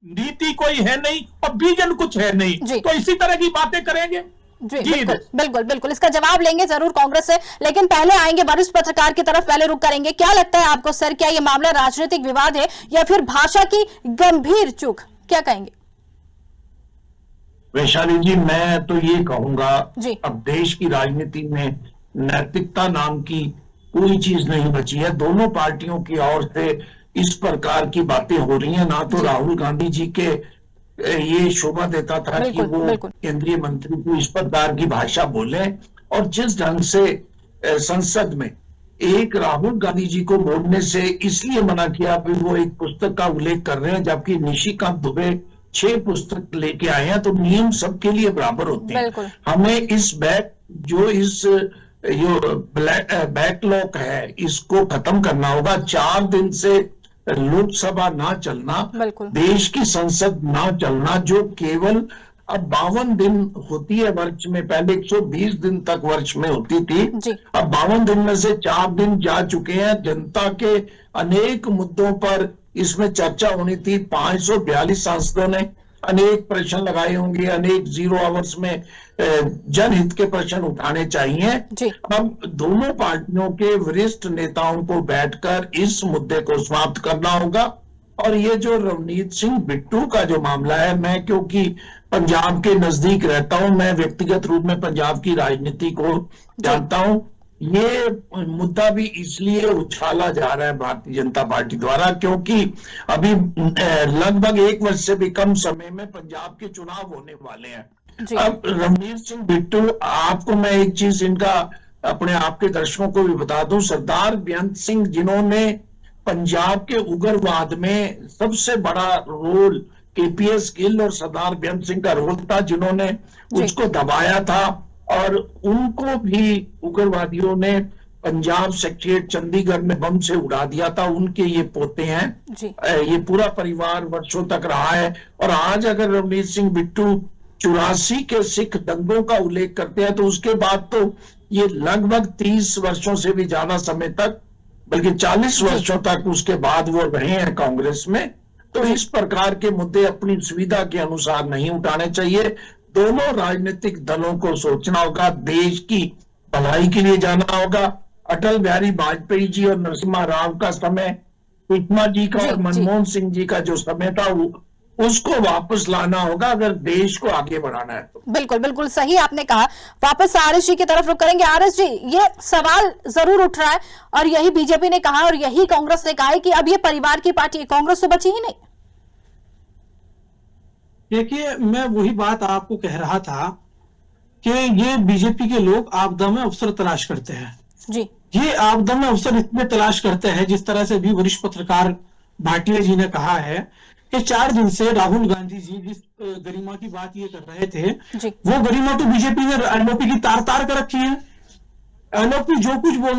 नीति कोई है नहीं और विजन कुछ है नहीं, तो इसी तरह की बातें करेंगे। जी बिल्कुल बिल्कुल बिल्कुल, इसका जवाब लेंगे जरूर कांग्रेस से, लेकिन पहले आएंगे वरिष्ठ पत्रकार की तरफ, पहले रुक करेंगे। क्या लगता है आपको सर, क्या ये मामला राजनीतिक विवाद है या फिर भाषा की गंभीर चूक, क्या कहेंगे? वैशाली जी, मैं तो ये कहूंगा, अब देश की राजनीति में नैतिकता नाम की कोई चीज नहीं बची है। दोनों पार्टियों की ओर से इस प्रकार की बातें हो रही हैं। ना तो राहुल गांधी जी के ये शोभा देता था कि वो केंद्रीय मंत्री को इस प्रकार की भाषा बोले, और जिस ढंग से संसद में एक राहुल गांधी जी को बोलने से इसलिए मना किया कि वो एक पुस्तक का उल्लेख कर रहे हैं, जबकि निशिकांत दुबे 6 पुस्तक लेके आए हैं। तो नियम सबके लिए बराबर होते हैं। हमें इस बैकलॉग है, इसको खत्म करना होगा। 4 दिन से लोकसभा ना चलना, देश की संसद ना चलना, जो केवल अब 52 दिन होती है वर्ष में, पहले 120 दिन तक वर्ष में होती थी, अब 52 दिन में से 4 दिन जा चुके हैं। जनता के अनेक मुद्दों पर इसमें चर्चा होनी थी। 542 सांसदों ने अनेक प्रश्न लगाए होंगे, अनेक 0 आवर्स में जनहित के प्रश्न उठाने चाहिए। अब दोनों पार्टियों के वरिष्ठ नेताओं को बैठकर इस मुद्दे को समाप्त करना होगा। और ये जो रवनीत सिंह बिट्टू का जो मामला है, मैं क्योंकि पंजाब के नजदीक रहता हूं, मैं व्यक्तिगत रूप में पंजाब की राजनीति को जानता हूं, ये मुद्दा भी इसलिए उछाला जा रहा है भारतीय जनता पार्टी द्वारा क्योंकि अभी लगभग 1 वर्ष से भी कम समय में पंजाब के चुनाव होने वाले हैं। अब रवनीत सिंह बिट्टू, आपको मैं एक चीज इनका अपने आपके दर्शकों को भी बता दूं, सरदार बेअंत सिंह जिन्होंने पंजाब के उग्रवाद में सबसे बड़ा रोल केपीएस गिल और सरदार बेअंत सिंह का रोल था, जिन्होंने उसको दबाया था, और उनको भी उग्रवादियों ने पंजाब सेक्रेटरीट चंडीगढ़ में बम से उड़ा दिया था। उनके ये पोते हैं, ये पूरा परिवार वर्षों तक रहा है। और आज अगर रवनीत सिंह बिट्टू 84 के सिख दंगों का उल्लेख करते हैं, तो उसके बाद तो ये लगभग 30 वर्षों से भी ज्यादा समय तक, बल्कि 40 वर्षों तक उसके बाद वो रहे हैं कांग्रेस में। तो इस प्रकार के मुद्दे अपनी सुविधा के अनुसार नहीं उठाने चाहिए। दोनों राजनीतिक दलों को सोचना होगा, देश की भलाई के लिए जाना होगा। अटल बिहारी वाजपेयी जी और नरसिम्हा राव का समय, सुषमा जी का और मनमोहन सिंह जी का जो समय था, उसको वापस लाना होगा अगर देश को आगे बढ़ाना है तो। बिल्कुल बिल्कुल सही आपने कहा। वापस आरएस जी की तरफ रुक करेंगे। आरएस जी, ये सवाल जरूर उठ रहा है और यही बीजेपी ने कहा और यही कांग्रेस ने कहा है कि अब ये परिवार की पार्टी है, कांग्रेस तो बची ही नहीं। देखिए, मैं वही बात आपको कह रहा था कि ये बीजेपी के लोग आपदा में अवसर तलाश करते हैं। ये आपदा में अवसर इसमें तलाश करते हैं, जिस तरह से भी वरिष्ठ पत्रकार भाटिया जी ने कहा है कि 4 दिन से राहुल गांधी जी जिस गरिमा की बात ये कर रहे थे, वो गरिमा तो बीजेपी ने एलओपी की तार तार कर रखी है। एलओपी जो कुछ बोल